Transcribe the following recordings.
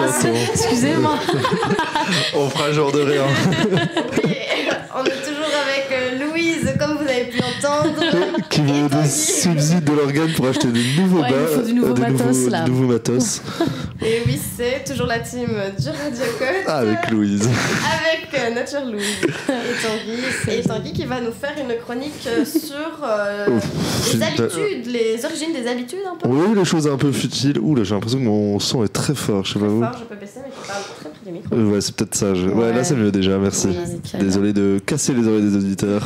t'entend. Excusez-moi. On fera genre de rien. Oui, on est toujours avec Louise, comme vous avez pu entendre. Qui veut des subsides de l'organe pour acheter des nouveaux Ouais, il nous faut du nouveau matos, là. du nouveau matos. Et oui, c'est toujours la team du Radio Code. Avec Louise. Avec notre chère Louise et Tanguy qui va nous faire une chronique sur les habitudes, les origines des habitudes un peu. Oui, les choses un peu futiles. Ouh là, j'ai l'impression que mon son est très fort, je sais pas où. Fort, je peux baisser, mais tu parles très près du micro. Ouais, c'est peut-être ça. Ouais, là c'est mieux déjà, merci. Oui, nickel. Désolé de casser les oreilles des auditeurs.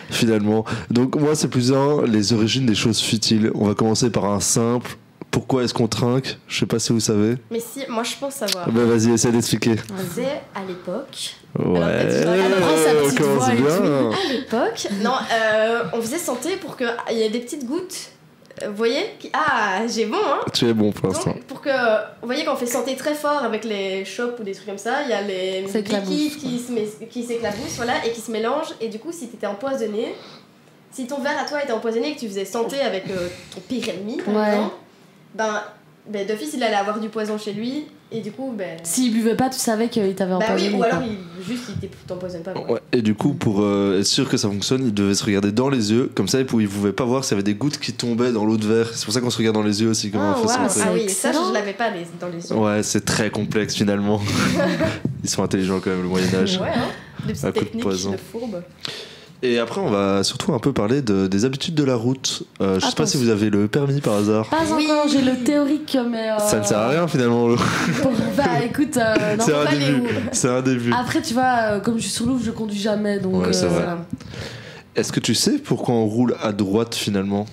Finalement. Donc moi c'est plus les origines des choses futiles. On va commencer par un simple. Pourquoi est-ce qu'on trinque? Je sais pas si vous savez. Mais si, moi je pense savoir. Ben vas-y, essaie d'expliquer. C'est à l'époque. Ouais, sa petite commence voix et bien. À l'époque, non, on faisait santé pour qu'il y ait des petites gouttes. Vous voyez Ah, j'ai bon, hein. Tu es bon pour l'instant. Donc, pour que. Vous voyez, quand on fait santé très fort avec les shops ou des trucs comme ça, il y a les Ça éclabousse, liquides qui s'éclaboussent, voilà, et qui se mélangent. Et du coup, si t'étais empoisonné, si ton verre à toi était empoisonné et que tu faisais santé avec ton pire ennemi, par exemple, ben d'office, il allait avoir du poison chez lui. Et du coup, ben. S'il buvait pas, tu savais qu'il t'avait empoisonné. Oui, ou alors quoi. il t'empoisonne pas. Quoi. Ouais, et du coup, pour être sûr que ça fonctionne, il devait se regarder dans les yeux, comme ça il pouvait pas voir s'il y avait des gouttes qui tombaient dans l'eau de verre. C'est pour ça qu'on se regarde dans les yeux aussi, comment on fait santé. Ah oui, ça excellent. je l'avais pas dans les yeux. Ouais, c'est très complexe finalement. Ils sont intelligents quand même, le Moyen-Âge. Ouais, hein. Des À petites coup de techniques poison. de fourbe. Et après, on va surtout un peu parler des habitudes de la route. Je sais pas Attention. si vous avez le permis par hasard. Pas Oui. encore, j'ai le théorique, mais. Ça ne sert à rien finalement. Bah écoute, non. C'est on un va aller début. où C'est un début. Après, tu vois, comme je suis sur Louvre, je conduis jamais. Donc, Ouais, c'est vrai. voilà. Est-ce que tu sais pourquoi on roule à droite finalement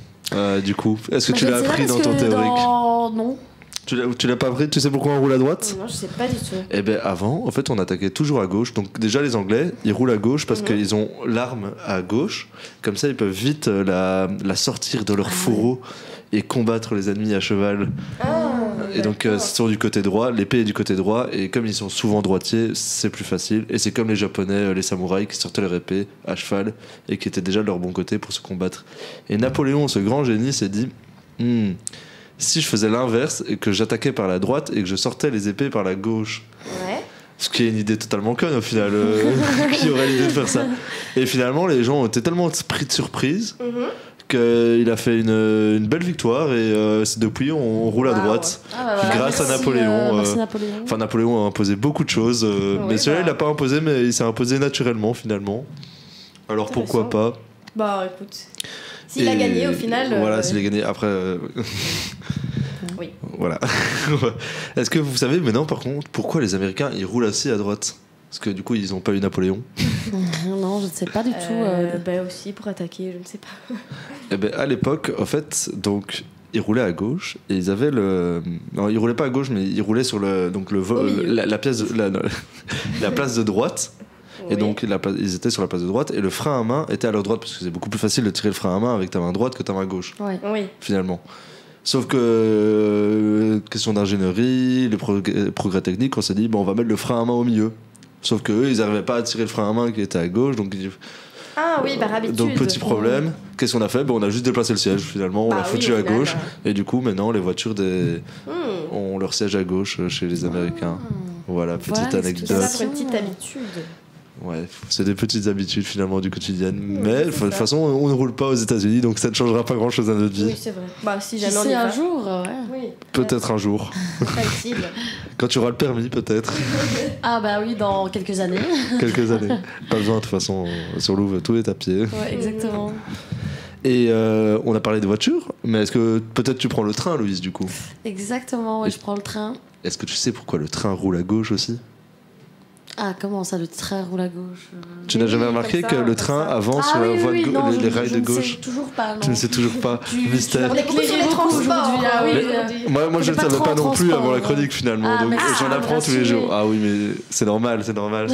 du coup, est-ce que Bah, tu je l'as ne sais pas appris dans parce ton que théorique Non. Tu l'as pas appris? Tu sais pourquoi on roule à droite? Non, je sais pas du tout. Eh ben avant, en fait, on attaquait toujours à gauche. Donc déjà, les Anglais, ils roulent à gauche parce qu'ils ont l'arme à gauche. Comme ça, ils peuvent vite la sortir de leur fourreau et combattre les ennemis à cheval. Et donc, c'est sur du côté droit. L'épée est du côté droit. Et comme ils sont souvent droitiers, c'est plus facile. Et c'est comme les Japonais, les samouraïs, qui sortaient leur épée à cheval et qui étaient déjà de leur bon côté pour se combattre. Et Napoléon, ce grand génie, s'est dit... si je faisais l'inverse et que j'attaquais par la droite et que je sortais les épées par la gauche. Ouais. Ce qui est une idée totalement conne au final, qui aurait l'idée de faire ça. Et finalement, les gens ont été tellement pris de surprise qu'il a fait une belle victoire et depuis on roule à droite. Grâce à Napoléon. Merci Napoléon. Enfin, Napoléon a imposé beaucoup de choses, mais celui-là il l'a pas imposé, mais il s'est imposé naturellement finalement. Alors pourquoi pas? Bah écoute, s'il a gagné au final. Voilà, s'il a gagné. Après. Oui. Voilà. Est-ce que vous savez maintenant par contre pourquoi les Américains ils roulent assis à droite? Parce que du coup ils ont pas eu Napoléon. Non, je ne sais pas du tout. Bah aussi pour attaquer, je ne sais pas. Et ben à l'époque, en fait, donc ils roulaient à gauche et ils avaient le. Non, ils roulaient pas à gauche, mais ils roulaient sur la pièce la place de droite. Et donc ils étaient sur la place de droite et le frein à main était à leur droite parce que c'est beaucoup plus facile de tirer le frein à main avec ta main droite que ta main gauche. Ouais. Oui. Finalement. Sauf que question d'ingénierie, les progrès techniques, on s'est dit on va mettre le frein à main au milieu. Sauf que eux, ils n'arrivaient pas à tirer le frein à main qui était à gauche, donc Ah oui, par habitude. donc petit problème. Qu'est-ce qu'on a fait? On a juste déplacé le siège finalement, on l'a foutu à gauche et du coup maintenant les voitures ont leur siège à gauche chez les Américains. Voilà, petite anecdote. C'est ça pour une petite habitude. Ouais, c'est des petites habitudes finalement du quotidien. Mais de toute façon, on ne roule pas aux États-Unis, donc ça ne changera pas grand-chose à notre vie. Oui, c'est vrai. Bah si Qui jamais on y sait va. un jour, ouais. Oui. Peut-être un jour. Pas utile. Quand tu auras le permis, peut-être. Ah bah oui, dans quelques années. Quelques années. Pas besoin, de toute façon, sur Louvre, tout est à pied. Ouais, exactement. Et on a parlé des voitures, mais est-ce que peut-être tu prends le train, Louise, du coup? Exactement, ouais, je prends le train. Est-ce que tu sais pourquoi le train roule à gauche aussi? Ah, comment ça, le train roule à gauche Tu n'as jamais oui, remarqué comme ça, que le comme train ça. avance sur la voie de non, les rails je de ne sais gauche? toujours pas, non. Tu ne sais toujours pas. Mystère. On est beaucoup sur les transports aujourd'hui. Ah oui, aujourd'hui. Moi je ne pas savais trop pas en non plus transport, avant la ouais. chronique finalement, Ah, donc merci, j'en apprends tous les rassuré. jours. Ah oui, mais c'est normal, c'est normal.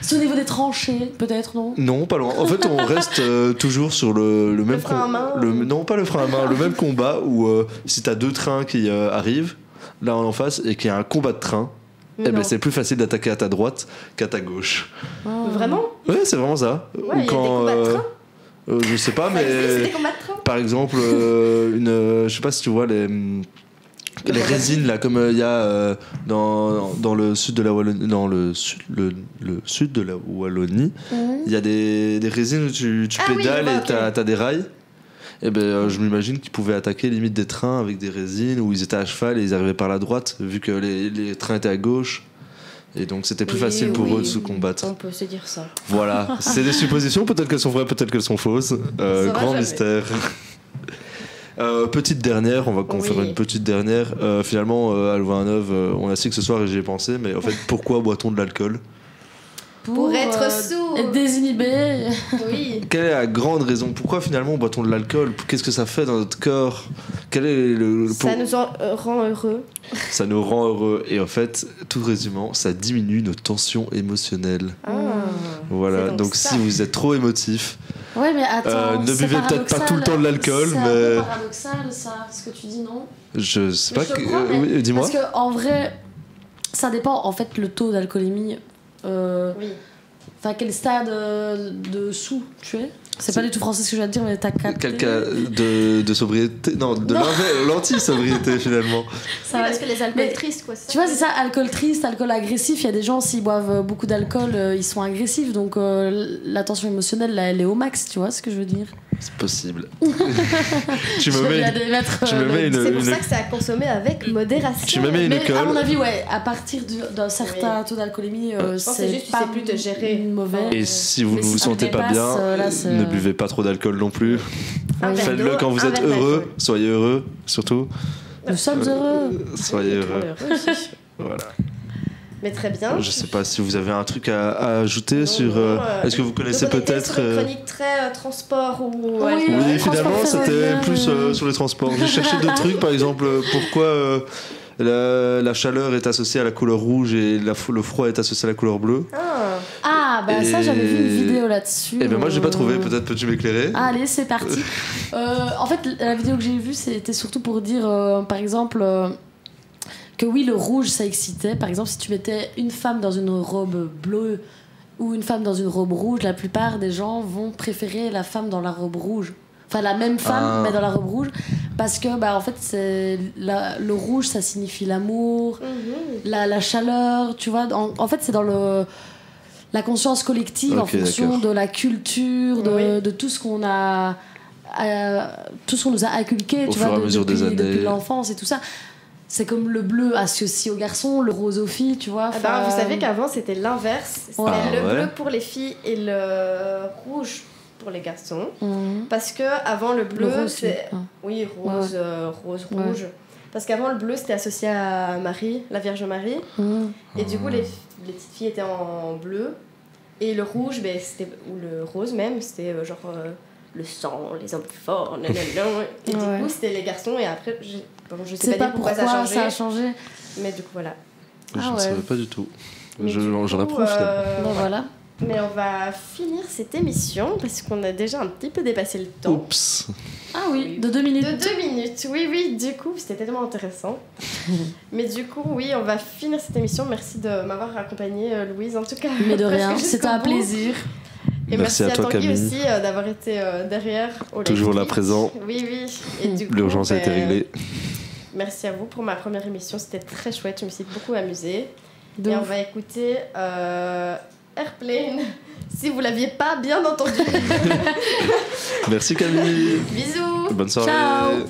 C'est au niveau des tranchées, peut-être, non? Non, pas loin. En fait, on reste toujours sur le même frein à main. Non, pas le frein à main, le même combat où si t'as deux trains qui arrivent là en face et qu'il y a un combat de train, eh ben, c'est plus facile d'attaquer à ta droite qu'à ta gauche. Vraiment? Ouais, c'est vraiment ça. Ouais, il y a des combats de train. Je sais pas, Ça existe, mais des combats de train? par exemple, je sais pas si tu vois Les résines là, comme il y a dans le sud de la Wallonie, dans le sud de la Wallonie, il y a des résines où tu pédales et t'as des rails. Et ben je m'imagine qu'ils pouvaient attaquer limite des trains avec des résines où ils étaient à cheval et ils arrivaient par la droite vu que les trains étaient à gauche. Et donc c'était plus facile pour eux de se combattre. On peut se dire ça. Voilà, c'est des suppositions, peut-être qu'elles sont vraies, peut-être qu'elles sont fausses. Grand mystère. Petite dernière, on va faire une petite dernière. Finalement, à Louvain-la-Neuve, on a su que ce soir et j'y ai pensé, mais en fait, pourquoi boit-on de l'alcool ? Pour être sourd. Être désinhibé. Oui. Quelle est la grande raison ? Pourquoi finalement boit-on de l'alcool ? Qu'est-ce que ça fait dans notre corps ? Quel est Ça nous rend heureux. Ça nous rend heureux. Et en fait, tout résumant, ça diminue nos tensions émotionnelles. Voilà, donc si vous êtes trop émotif, ouais, mais attends, ne buvez peut-être pas tout le temps de l'alcool. C'est mais... un peu paradoxal ça, ce que tu dis, non ? Je sais mais pas. Oui, dis-moi. Parce qu'en vrai, ça dépend en fait le taux d'alcoolémie. Oui. Enfin, quel stade de sous tu es ? C'est pas du tout français ce que je viens de dire, mais t'as capté. Quelqu'un de sobriété. Non, de l'anti-sobriété finalement. Ça oui, parce que les alcools tristes, quoi. Tu vois, c'est ça, alcool triste, alcool agressif. Il y a des gens, s'ils boivent beaucoup d'alcool, ils sont agressifs. Donc la tension émotionnelle, là, elle est au max, tu vois ce que je veux dire ? C'est possible. Tu me mets une. C'est pour ça que c'est à consommer avec modération. Tu me mets une école. À mon avis, ouais, à partir d'un certain taux d'alcoolémie, c'est juste pas plus te gérer. Mauvais. Et si vous ne vous sentez pas bien, ne buvez pas trop d'alcool non plus. Faites-le quand vous êtes heureux. Soyez heureux, surtout. Nous sommes heureux. Soyez heureux. Voilà. Mais très bien. Je sais pas si vous avez un truc à ajouter sur. Est-ce que vous connaissez peut-être. Sur une chronique très transport ou. Oui, finalement, c'était plus sur les transports. J'ai cherché d'autres trucs, par exemple, pourquoi la chaleur est associée à la couleur rouge et le froid est associé à la couleur bleue. Bah ça, j'avais vu une vidéo là-dessus. Et ben moi, j'ai pas trouvé, peut-être peux-tu m'éclairer ? Allez, c'est parti. En fait, la vidéo que j'ai vue, c'était surtout pour dire, par exemple. Que oui, le rouge, ça excitait. Par exemple, si tu mettais une femme dans une robe bleue ou une femme dans une robe rouge, la plupart des gens vont préférer la femme dans la robe rouge. Enfin, la même femme, mais dans la robe rouge. Parce que, bah, en fait, le rouge, ça signifie l'amour, la chaleur, tu vois. En fait, c'est dans la conscience collective, en fonction de la culture, de tout ce qu'on a... tout ce qu'on nous a inculqué, tu vois, depuis l'enfance et tout ça. C'est comme le bleu associé aux garçons, le rose aux filles, tu vois. Vous savez qu'avant c'était l'inverse. C'était le bleu pour les filles et le rouge pour les garçons. Parce que avant le bleu, c'est rose, rouge. Parce qu'avant le bleu c'était associé à Marie, la Vierge Marie. Et du coup les petites filles étaient en bleu et le rouge, c'était ou le rose même, c'était genre le sang, les hommes forts, et du coup c'était les garçons et après je sais pas dire pourquoi ça a changé, mais du coup voilà. Je ne savais pas du tout. J'en apprends finalement. Voilà. Mais on va finir cette émission parce qu'on a déjà un petit peu dépassé le temps. Oups. Ah oui, de 2 minutes. De 2 minutes, oui, du coup c'était tellement intéressant. Mais du coup oui, on va finir cette émission. Merci de m'avoir accompagnée, Louise, en tout cas. Mais de rien, c'était un plaisir. Et merci à toi, Tanguy, Camille, aussi d'avoir été derrière. Toujours là présent. Oui. Et du coup, l'urgence a été réglée. Merci à vous pour ma première émission. C'était très chouette. Je me suis beaucoup amusée. Et on va écouter Airplane, si vous l'aviez pas bien entendu. Merci Camille. Bisous. Bonne soirée. Ciao.